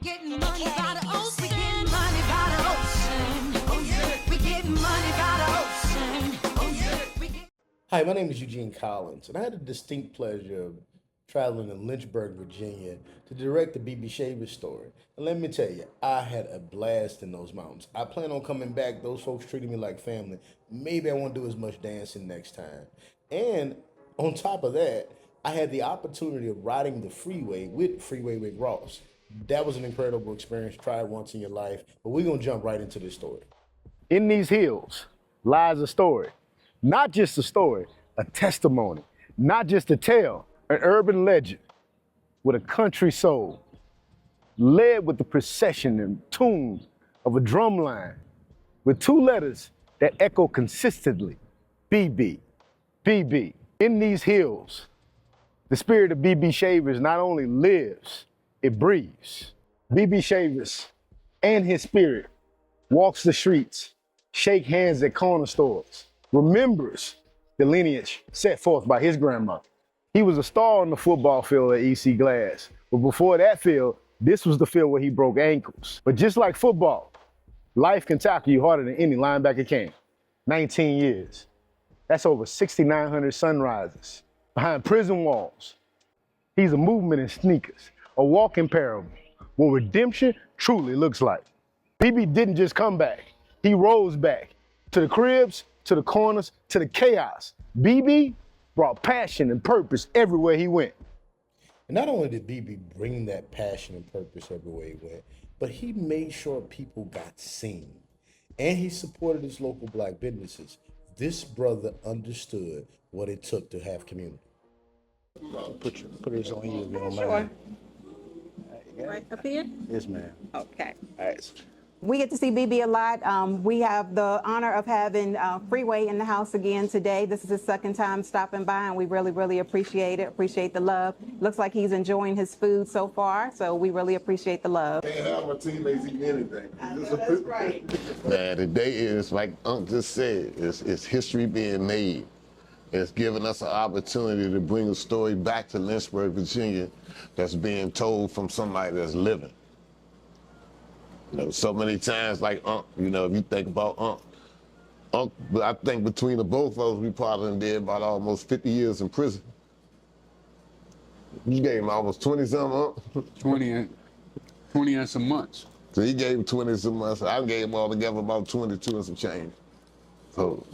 getting money by the ocean. We getting money by the ocean. Oh yeah. We getting money by the ocean. Oh yeah. Hi, my name is Eugene Collins, and I had the distinct pleasure of traveling to Lynchburg, Virginia to direct the BB Shaver story. And let me tell you, I had a blast in those mountains. I plan on coming back. Those folks treated me like family. Maybe I won't do as much dancing next time. And on top of that, I had the opportunity of riding the freeway with Freeway Rick Ross. That was an incredible experience. Try it once in your life. But we're going to jump right into this story. In these hills lies a story. Not just a story, a testimony. Not just a tale, an urban legend with a country soul. Led with the procession and tune of a drum line with two letters that echo consistently, BB, BB. In these hills, the spirit of BB Shavers not only lives, it breathes. BB Shavers and his spirit walks the streets, shake hands at corner stores, remembers the lineage set forth by his grandmother. He was a star on the football field at EC Glass, but before that field, this was the field where he broke ankles. But just like football, life can tackle you harder than any linebacker can. 19 years. That's over 6,900 sunrises behind prison walls. He's a movement in sneakers, a walking parable, what redemption truly looks like. BB didn't just come back, he rose back to the cribs, to the corners, to the chaos. BB brought passion and purpose everywhere he went. And not only did BB bring that passion and purpose everywhere he went, but he made sure people got seen. And he supported his local black businesses. This brother understood what it took to have community. Put this on you if you don't mind. Sure. Right up here? Yes, ma'am. Okay. All right. We get to see BB a lot. We have the honor of having Freeway in the house again today. This is his second time stopping by, and we really appreciate it. Appreciate the love. Looks like he's enjoying his food so far, so we really appreciate the love. Can't have my teammates eating anything. That's right. Man, today is, like Unc just said, it's history being made. It's giving us an opportunity to bring a story back to Lynchburg, Virginia, that's being told from somebody that's living. You know, so many times, like Unc, you know, if you think about Unc, I think between the both of us, we probably did about almost 50 years in prison. You gave him almost 20-something, Unc? 20 and some months. So he gave him 20 some months. I gave him all together about 22 and some change. So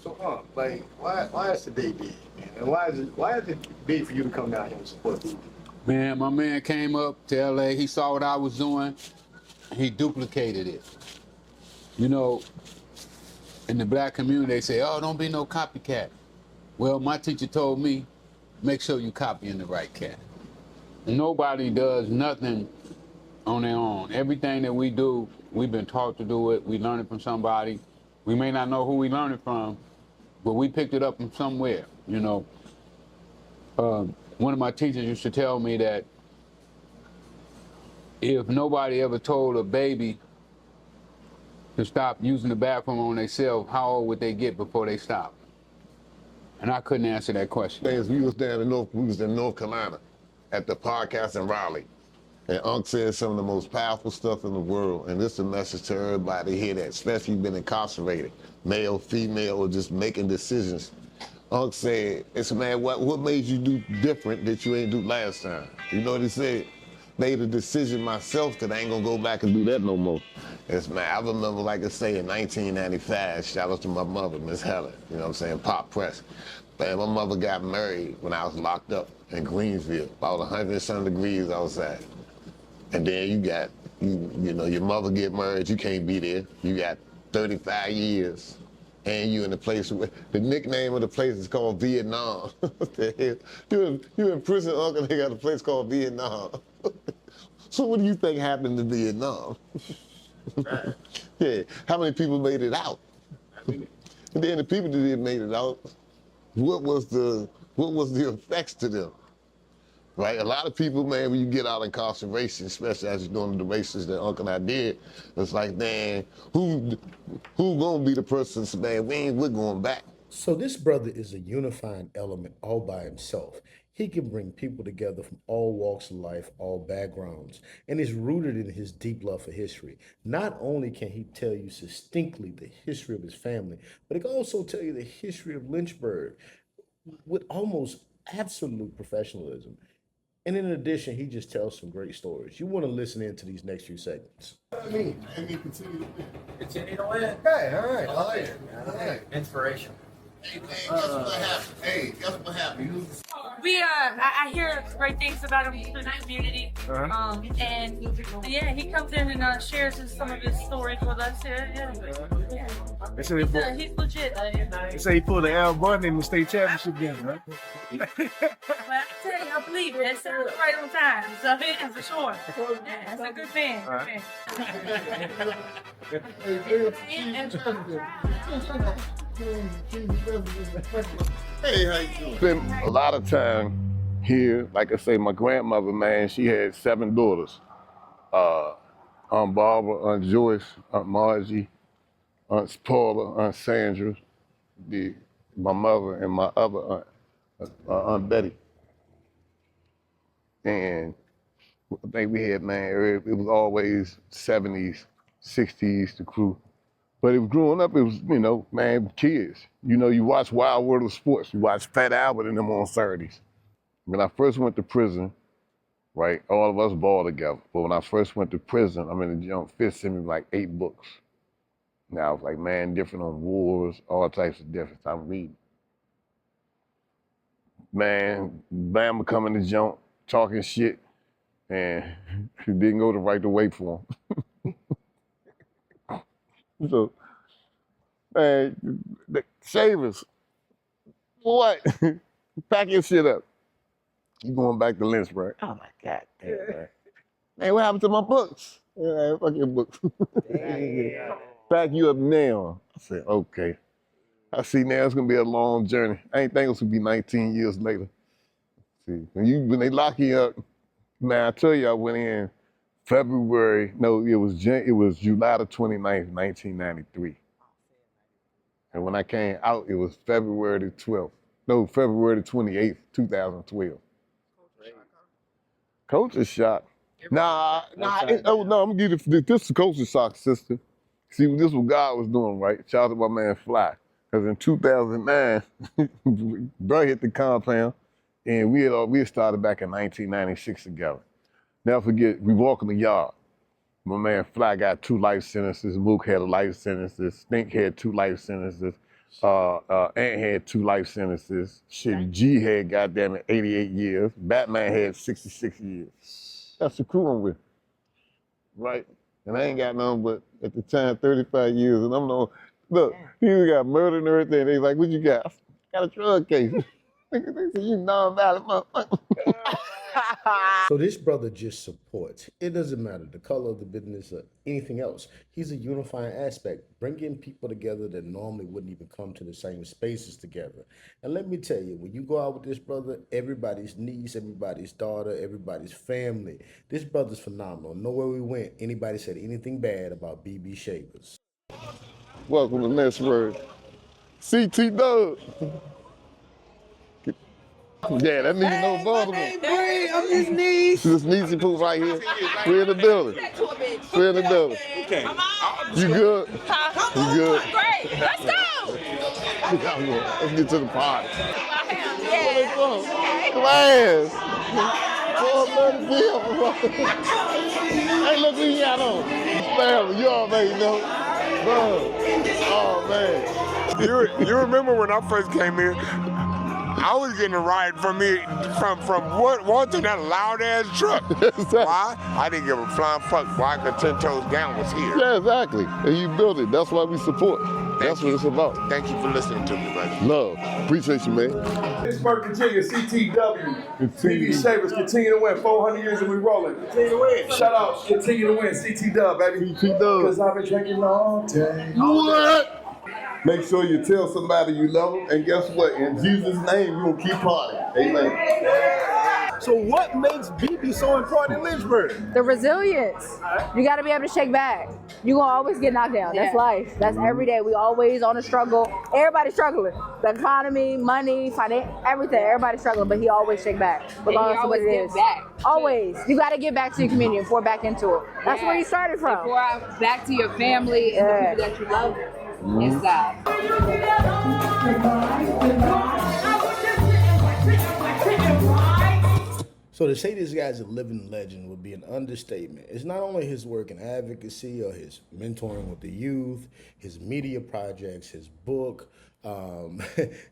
like, why is today big, man? And why is it big for you to come down here and support me? Man, my man came up to LA, he saw what I was doing, he duplicated it. You know, in the black community, they say, oh, don't be no copycat. Well, my teacher told me, make sure you copying the right cat. Nobody does nothing on their own. Everything that we do, we've been taught to do it. We learn it from somebody. We may not know who we learned it from, but we picked it up from somewhere, you know. One of my teachers used to tell me that if nobody ever told a baby to stop using the bathroom on themselves, how old would they get before they stop? And I couldn't answer that question. We was in North Carolina at the podcast in Raleigh. And Unc said some of the most powerful stuff in the world. And this is a message to everybody here that especially been incarcerated, male, female, or just making decisions. Unc said, it's man, what made you do different that you ain't do last time? You know what he said? Made a decision myself that I ain't gonna go back and do that no more. It's man, I remember, like I say, in 1995, shout out to my mother, Miss Helen, you know what I'm saying, Pop Press. Man, my mother got married when I was locked up in Greensville, about 100-some degrees outside. And then you got, you know, your mother get married, you can't be there. You got 35 years, and you in the place where, the nickname of the place is called Vietnam. What the hell? You in prison, Uncle, they got a place called Vietnam. So what do you think happened to Vietnam? Yeah, how many people made it out? And then the people that didn't make it out, what was the effects to them? Right, a lot of people, man, when you get out of incarceration, especially as you're doing the races that Uncle and I did, it's like, man, who gonna be the person? Man, we're going back. So this brother is a unifying element all by himself. He can bring people together from all walks of life, all backgrounds, and is rooted in his deep love for history. Not only can he tell you succinctly the history of his family, but he can also tell you the history of Lynchburg with almost absolute professionalism. And in addition, he just tells some great stories. You want to listen into these next few segments. Continue to win. Hey, all right, all right, all right. Inspiration. Hey, man, guess what happened? Hey, guess what happened? I hear great things about him in the community. And yeah, he comes in and shares some of his stories with us. Yeah. They say He's legit. they say he pulled the Al Bundy in the state championship game, right? But I tell you, I believe it. It sounds right on time. So yeah, for sure. Yeah, that's a good fan. Hey, how you doing? Spent a lot of time here. Like I say, my grandmother, man, she had 7 daughters. Aunt Barbara, Aunt Joyce, Aunt Margie, Aunt Paula, Aunt Sandra, my mother, and my other aunt, Aunt Betty. And I think we had, man, it was always 70s, 60s, the crew. But it was growing up, it was, you know, man, kids. You know, you watch Wild World of Sports. You watch Fat Albert and them on Saturdays. When I first went to prison, right, all of us balled together. But when I first went to prison, I mean, the jump Fifth sent me like 8 books. Now, I was like, man, different on wars, all types of different. I'm reading. Man, Bama coming to jump, talking shit, and he didn't go the right way for him. So, man, the Shavers, what? Pack your shit up. You going back to Lynchburg. Oh my God, damn, man. Hey, what happened to my books? Yeah, fuck your books. Pack you up now. I said, okay. I see now it's gonna be a long journey. I ain't think it was gonna be 19 years later. See, when they lock you up, man, I tell you, I went in February, no, it was July the 29th, 1993. And when I came out, it was February the 12th. No, February the 28th, 2012. Culture shock. No, I'm gonna give you this is culture shock, sister. See, this is what God was doing, right? Shout out to my man Fly. Because in 2009, bro hit the compound, and we had started back in 1996 together. Never forget, we walk in the yard. My man Fly got 2 life sentences. Mook had a life sentence. Stink had 2 life sentences. Ant had 2 life sentences. Shit, G had goddamn it 88 years. Batman had 66 years. That's the crew I'm with, right? And I ain't got none but at the time 35 years. And I'm no look. He got murdered and everything. They like, what you got? I got a drug case. They said, you non-violent motherfucker. So this brother just supports. It doesn't matter the color of the business or anything else. He's a unifying aspect, bringing people together that normally wouldn't even come to the same spaces together. And let me tell you, when you go out with this brother, everybody's niece, everybody's daughter, everybody's family. This brother's phenomenal. Nowhere we went, anybody said anything bad about BB Shavers. Welcome to Lynchburg. CT Dub. Yeah, that means no bother. I'm his niece. This Niecy Pooh right here. We're in the building. We're in the building. Okay. You good? You good? Great. Let's go. Let's get to the party. Class. Hey, look who you got on. Family, you already know. Bro. Oh, man. You remember when I first came here? I was getting a ride from one to that loud ass truck. Why? I didn't give a flying fuck. Why? Because 10 Toes Down was here. Yeah, exactly. And you built it. That's why we support. That's what it's about. Thank you for listening to me, brother. Love. Appreciate you, man. Lynchburg, Virginia, CTW. BB Shavers continue to win. 400 years and we rolling. Continue to win. Shout out, continue to win. CTW, baby. CTW. Because I've been drinking all day. What? Make sure you tell somebody you love them, and guess what? In Jesus' name, you will keep partying. Amen. So what makes BB so important in Lynchburg? The resilience. You got to be able to shake back. You're going to always get knocked down. That's life. That's every day. We always on a struggle. Everybody's struggling. The economy, money, finance, everything. Everybody's struggling, but he always shake back. Regardless of what it is. Always. You got to get back to your community and pour back into it. That's where you started from. Pour out back to your family and the people that you love inside. So to say this guy's a living legend would be an understatement. It's not only his work in advocacy or his mentoring with the youth, his media projects, his book,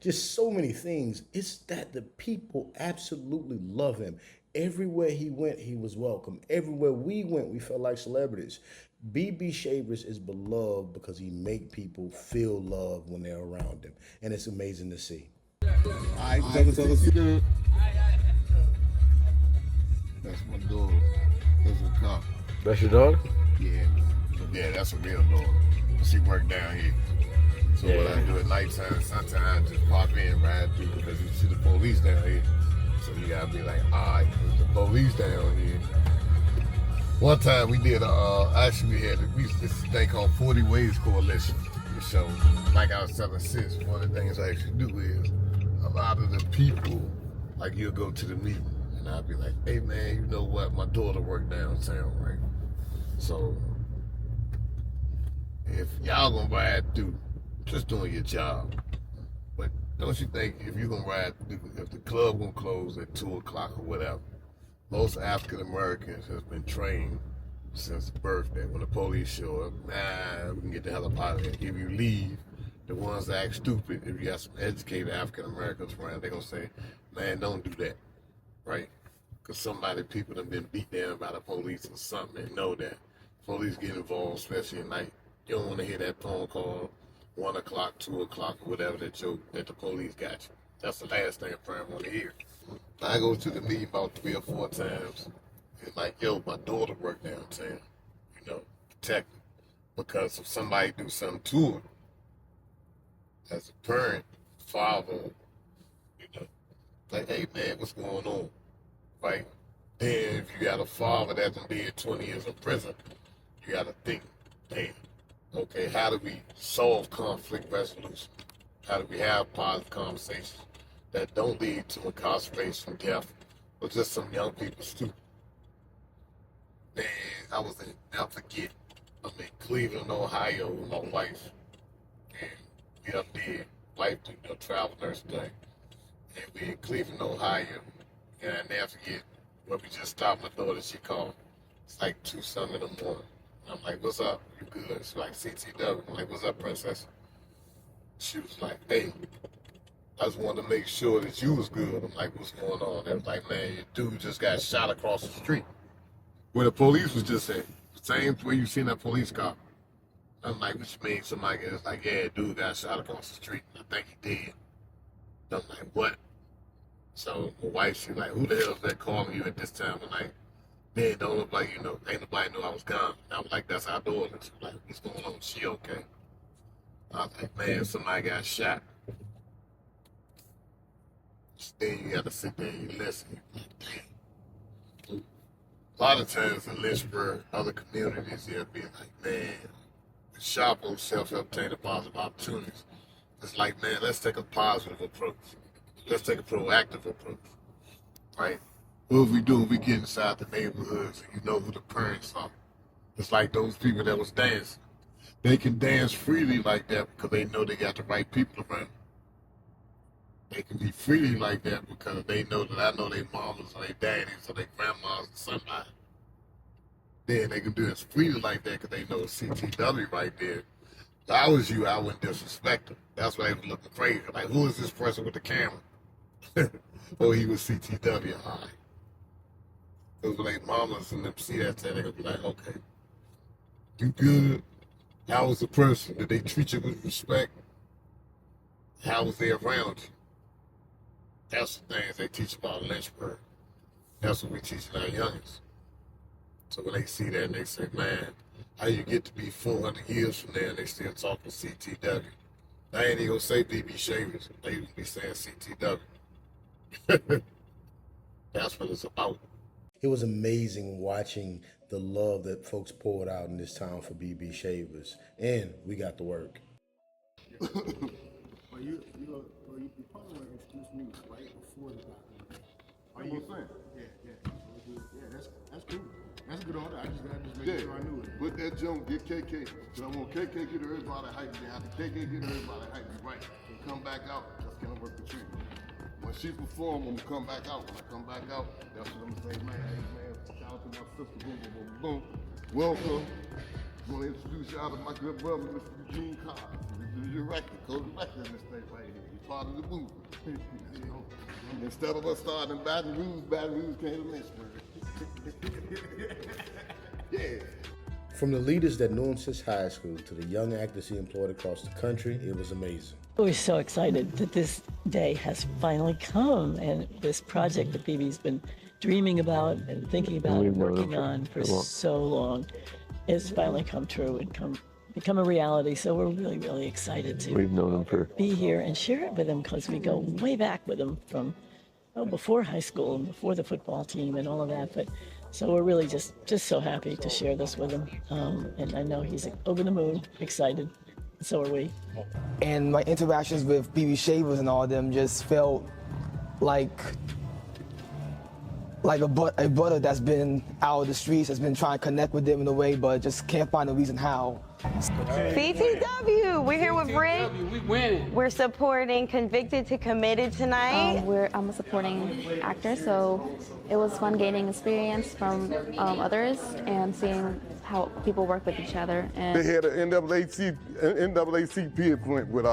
just so many things. It's that the people absolutely love him. Everywhere he went, he was welcome. Everywhere we went, we felt like celebrities. BB Shavers is beloved because he make people feel love when they're around him. And it's amazing to see. All right, sit down. That's my daughter. That's a cop. That's your daughter? Yeah, that's a real daughter. She worked down here. So what I do at nighttime, sometimes I just pop in, ride through, because you see the police down here. So you gotta be like, all right, there's the police down here. One time we did, actually we used this thing called 40 Ways Coalition. So, like I was telling Sis, one of the things I actually do is, a lot of the people, like you'll go to the meeting, and I'll be like, hey man, you know what, my daughter worked downtown, right? So, if y'all gonna ride through, just doing your job. But don't you think if you're gonna ride through, if the club gonna close at 2 o'clock or whatever, most African Americans has been trained since birth that when the police show up, we can get the hell up out of here. If you leave, the ones that act stupid, if you got some educated African Americans around, they're gonna say, man, don't do that, right? Because people have been beat down by the police or something and know that police get involved, especially at night. You don't want to hear that phone call 1 o'clock, 2 o'clock, or whatever that the police got you. That's the last thing a parent want to hear. I go to the meeting about 3 or 4 times. It's like, yo, my daughter worked downtown, protect her. Because if somebody do something to her, as a parent, father, like, hey man, what's going on, right? Then if you got a father that's been dead 20 years in prison, you got to think, damn, okay, how do we solve conflict resolution? How do we have positive conversations that don't lead to incarceration, death, or just some young people stupid? Man, I was in, I'll forget, I'm in Cleveland, Ohio with my wife. And we up there, wife do travel nurse thing. And we in Cleveland, Ohio. And I never forget, where we just stopped, my daughter, she called. It's like 2 something in the morning. I'm like, what's up? You good? She's like, CTW. I'm like, what's up, princess? She was like, hey, I just wanted to make sure that you was good. I'm like, what's going on? They was like, man, your dude just got shot across the street. Where the police was just at. Same way you seen that police car. I'm like, what you mean? Somebody is like, yeah, dude got shot across the street. I think he did. I'm like, what? So my wife, she's like, who the hell is that calling you at this time of night? Man, don't look like, ain't nobody knew I was gone. I was like, that's our daughter. She's like, what's going on? She okay? I was like, man, somebody got shot. Then you gotta sit there and you listen. You're like, damn. A lot of times in Lynchburg, other communities, they'll be like, man, the shop on self-obtained positive opportunities. It's like, man, let's take a positive approach. Let's take a proactive approach, right? What if we do? We get inside the neighborhoods and you know who the parents are. It's like those people that was dancing. They can dance freely like that because they know they got the right people around. They can be freely like that because they know that I know their mamas or their daddies or their grandmas or somebody. Then they can do it freely like that because they know CTW right there. If I was you, I wouldn't disrespect them. That's why they were looking crazy. Like, who is this person with the camera? Oh, he was CTW. All right. Because when they mamas and them see that, they're going to be like, okay, you good? How was the person? Did they treat you with respect? How was they around you? That's the things they teach about Lynchburg. That's what we teach our youngins. So when they see that, they say, man, how you get to be 400 years from there and they still talking CTW? I ain't even gonna say BB Shavers. They even be saying CTW. That's what it's about. It was amazing watching the love that folks poured out in this town for BB Shavers, and we got to work. Well, you probably want to introduce me right before the documentary. Are you saying? Yeah, that's cool. That's a good order. I just made sure I knew it. Put that jump, get KK. Cause I want KK get everybody hyped. After KK get everybody hyped, right. And come back out, that's gonna work with you. When she perform, I'm gonna come back out. When I come back out, that's what I'm saying, man. Hey, man, shout out to my sister, boom, boom, boom, boom. Welcome. I want to introduce y'all to my good brother, Mr. Eugene Collins. He's the director, co-director in this thing right here. He's part of the movie. Instead of us starting in Baton Rouge came to Lynchburg. Yeah. From the leaders that knew him since high school to the young actors he employed across the country, it was amazing. We're so excited that this day has finally come, and this project that BB's been dreaming about and thinking about and working on for so long has finally come true and become a reality. So we're really, really excited to be here and share it with him, because we go way back with him from before high school and before the football team and all of that. But so we're really just so happy to share this with him, and I know he's over the moon, excited. So are we. And my interactions with BB Shavers and all of them just felt like a brother that's been out of the streets, has been trying to connect with them in a way, but just can't find a reason how. CTW, we're here with Rick. We winning. We're supporting Convicted to Committed tonight. I'm a supporting actor, so it was fun gaining experience from others and seeing how people work with each other. And They had an NAACP appointment with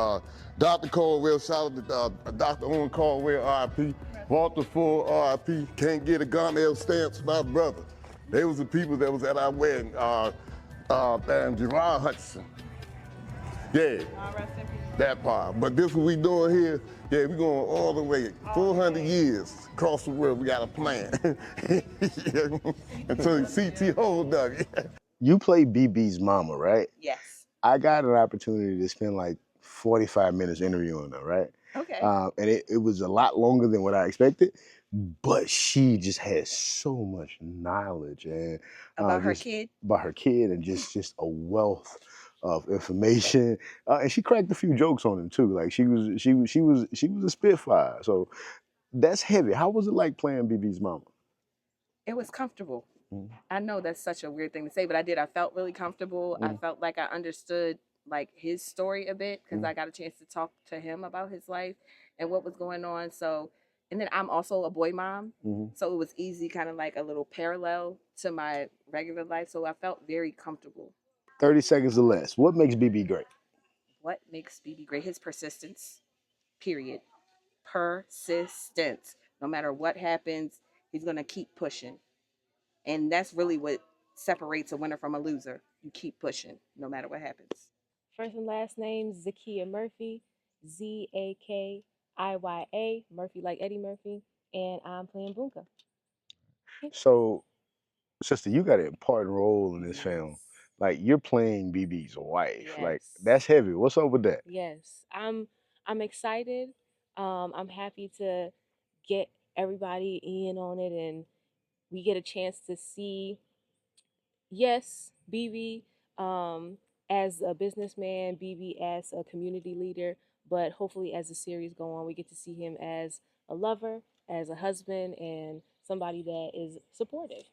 Dr. Caldwell, shout out to Dr. Owen Caldwell, RIP, Walter Ford, RIP, Can't Get a Garnell Stamps, my brother. They was the people that was at our wedding, Gerard Hudson. Yeah, that part. But this what we doing here, yeah, we going all the way, 400 years across the world, we got a plan. Until CT hold Doug. You played BB's mama, right? Yes. I got an opportunity to spend like 45 minutes interviewing her, right? Okay. And it was a lot longer than what I expected, but she just had so much knowledge and About her kid? About her kid, and just a wealth of information. And she cracked a few jokes on him too. Like she was a spitfire. So that's heavy. How was it like playing BB's mama? It was comfortable. I know that's such a weird thing to say, but I did. I felt really comfortable. I felt like I understood like his story a bit, because I got a chance to talk to him about his life and what was going on. So, and then I'm also a boy mom, so it was easy, kind of like a little parallel to my regular life. So I felt very comfortable. 30 seconds or less. What makes BB great? What makes BB great? His persistence, period. Persistence. No matter what happens, he's going to keep pushing. And that's really what separates a winner from a loser. You keep pushing, no matter what happens. First and last name, Zakiya Murphy, Zakiya, Murphy like Eddie Murphy, and I'm playing Bunka. So, sister, you got an important role in this film. Like, you're playing BB's wife. Yes. Like, that's heavy. What's up with that? Yes, I'm excited. I'm happy to get everybody in on it, and we get a chance to see, yes, BB as a businessman, BB as a community leader, but hopefully as the series go on, we get to see him as a lover, as a husband, and somebody that is supportive.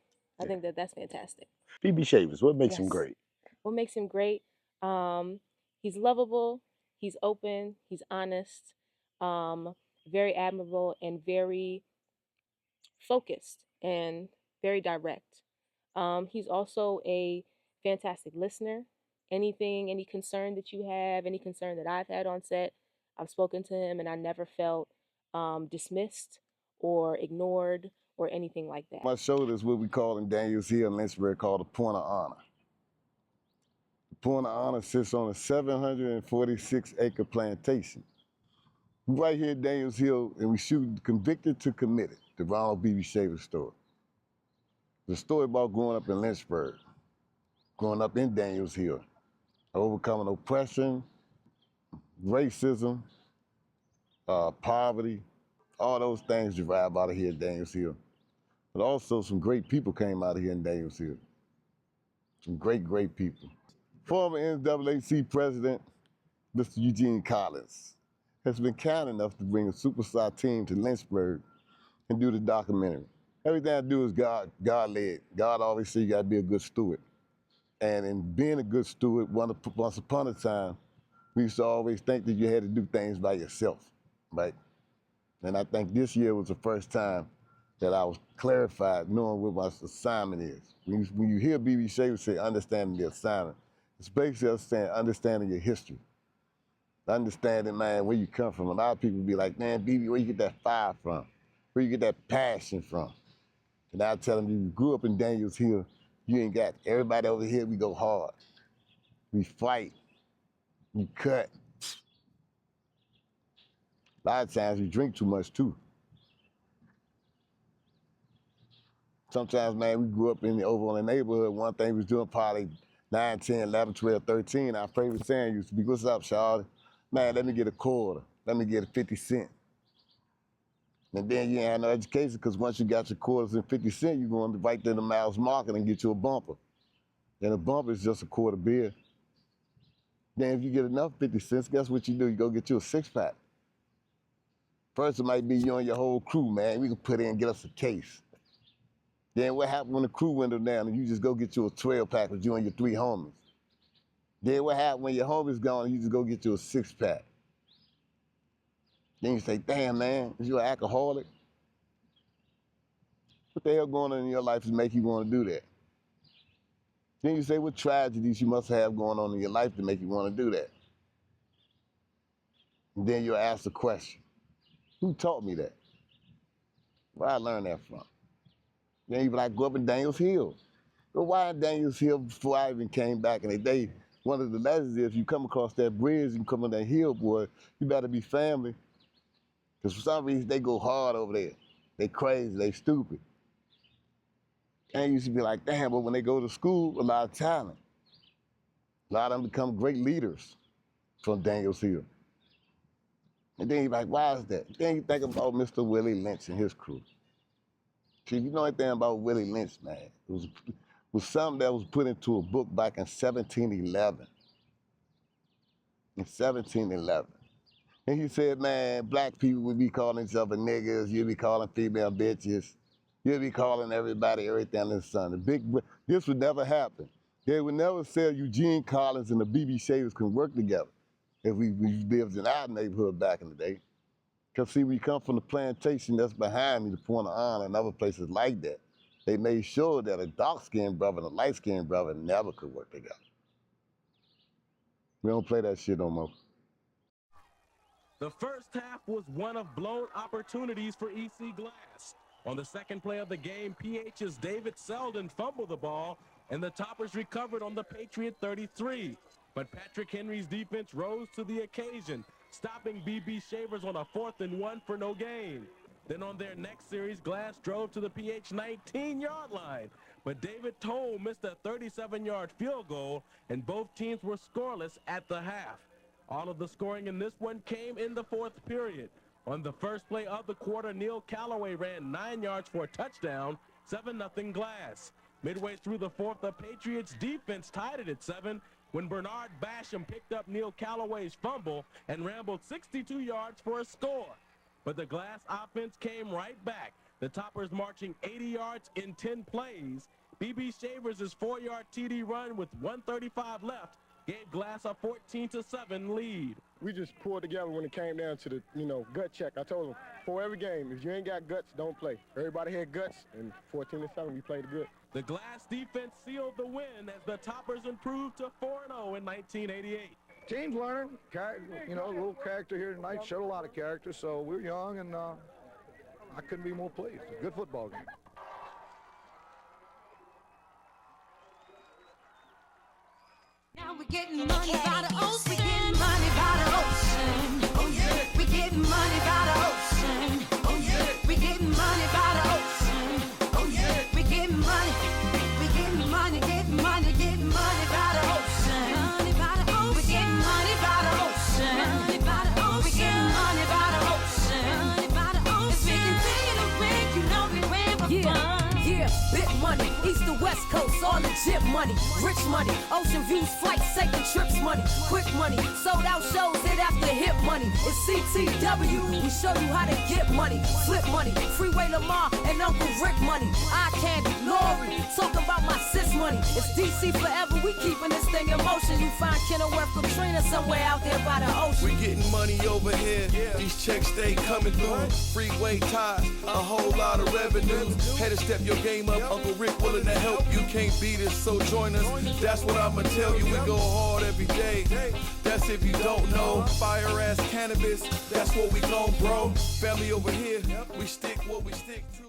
I think that's fantastic. BB Shavers, what makes him great? What makes him great? He's lovable, he's open, he's honest, very admirable, and very focused and very direct. He's also a fantastic listener. Any concern that you have, any concern that I've had on set, I've spoken to him, and I never felt dismissed or ignored or anything like that. My shoulder is what we call in Daniels Hill in Lynchburg called a point of honor. The point of honor sits on a 746-acre plantation. We're right here at Daniels Hill, and we shoot Convicted to Committed, the Ronald BB Shavers story. The story about growing up in Lynchburg, growing up in Daniels Hill, overcoming oppression, racism, poverty, all those things derive out of here at Daniels Hill. But also some great people came out of here in Daniels Hill. Some great, great people. Former NAACP president, Mr. Eugene Collins, has been kind enough to bring a superstar team to Lynchburg and do the documentary. Everything I do is God-led. God always said you gotta be a good steward. And in being a good steward, once upon a time, we used to always think that you had to do things by yourself, right? And I think this year was the first time that I was clarified knowing what my assignment is. When you hear B.B. Shaver say understanding the assignment, it's basically understanding your history. Understanding, man, where you come from. A lot of people be like, man, BB, where you get that fire from? Where you get that passion from? And I tell them, you grew up in Daniels Hill, you ain't got it. Everybody over here, we go hard. We fight, we cut. A lot of times we drink too much too. Sometimes, man, we grew up over in the neighborhood. One thing we was doing probably 9, 10, 11, 12, 13. Our favorite saying used to be, what's up, Charlie? Man, let me get a quarter. Let me get a 50 cents. And then you ain't had no education because once you got your quarters and 50 cents, you're going right to the Miles Market and get you a bumper. And a bumper is just a quarter beer. Then if you get enough 50 cents, guess what you do? You go get you a 6-pack. First it might be you and your whole crew, man. We can put in and get us a case. Then what happened when the crew went down and you just go get you a 12-pack with you and your 3 homies? Then what happened when your homies gone and you just go get you a 6-pack? Then you say, damn, man, is you an alcoholic? What the hell going on in your life to make you want to do that? Then you say, what tragedies you must have going on in your life to make you want to do that? And then you'll ask the question, who taught me that? Where I learned that from? Then you be like, go up in Daniels Hill. But why in Daniels Hill before I even came back in the day? One of the legends is if you come across that bridge, you come on that hill, boy, you better be family. Because for some reason, they go hard over there. They crazy, they stupid. And you used to be like, damn, but when they go to school, a lot of talent. A lot of them become great leaders from Daniels Hill. And then you're like, why is that? Then you think about Mr. Willie Lynch and his crew. See, if you know anything about Willie Lynch, man, it was something that was put into a book back in 1711. In 1711. And he said, man, black people would be calling each other niggas, you'd be calling female bitches, you'd be calling everybody everything in the sun. This would never happen. They would never say Eugene Collins and the B.B. Shavers can work together if we lived in our neighborhood back in the day. Because see, we come from the plantation that's behind me, the Point of Honor and other places like that. They made sure that a dark-skinned brother and a light-skinned brother never could work together. We don't play that shit no more. The first half was one of blown opportunities for EC Glass. On the second play of the game, PH's David Selden fumbled the ball, and the Toppers recovered on the Patriot 33. But Patrick Henry's defense rose to the occasion, stopping B.B. Shavers on a 4th and 1 for no gain. Then on their next series, Glass drove to the PH 19-yard line, but David Toll missed a 37-yard field goal, and both teams were scoreless at the half. All of the scoring in this one came in the 4th period. On the first play of the quarter, Neil Calloway ran 9 yards for a touchdown, 7-0 Glass. Midway through the 4th, the Patriots defense tied it at 7 when Bernard Basham picked up Neil Calloway's fumble and rambled 62 yards for a score. But the Glass offense came right back, the Toppers marching 80 yards in 10 plays. B.B. Shavers' 4-yard TD run with 1:35 left gave Glass a 14-7 lead. We just pulled together when it came down to the, gut check. I told them, for every game, if you ain't got guts, don't play. Everybody had guts, and 14-7, we played good. The Glass defense sealed the win as the Toppers improved to 4-0 in 1988. Team's learning, a little character here tonight, showed a lot of character, so we're young, and I couldn't be more pleased. It's a good football game. Now we're getting money by the ocean. We're getting money by the ocean. Oh yeah. We're getting money by the ocean. Oh yeah. We're getting money by the ocean. Oh yeah. We're getting money. We're getting money, getting money, getting money by the ocean. Money by the ocean. We're getting money by the ocean. Money by the ocean. We're getting money by the ocean. Money by the ocean. If we continue to win, we win for fun. money. East to West Coast, all legit money. Rich money, ocean views, flights, second trips money. Quick money, sold out shows, hit after hit money. It's CTW, we show you how to get money. Flip money, Freeway Lamar and Uncle Rick money. Eye candy, Lori, talking about my sis money. It's DC forever, we keeping this thing in motion. You find Kenilworth Katrina somewhere out there by the ocean. We getting money over here, these checks stay coming through. Freeway ties, a whole lot of revenue. Had to step your game up, Uncle Rick willing to help you. Can't beat us, so join us. That's what I'ma tell you. We go hard every day. That's if you don't know. Fire ass cannabis, that's what we gon' bro. Family over here, we stick what we stick to.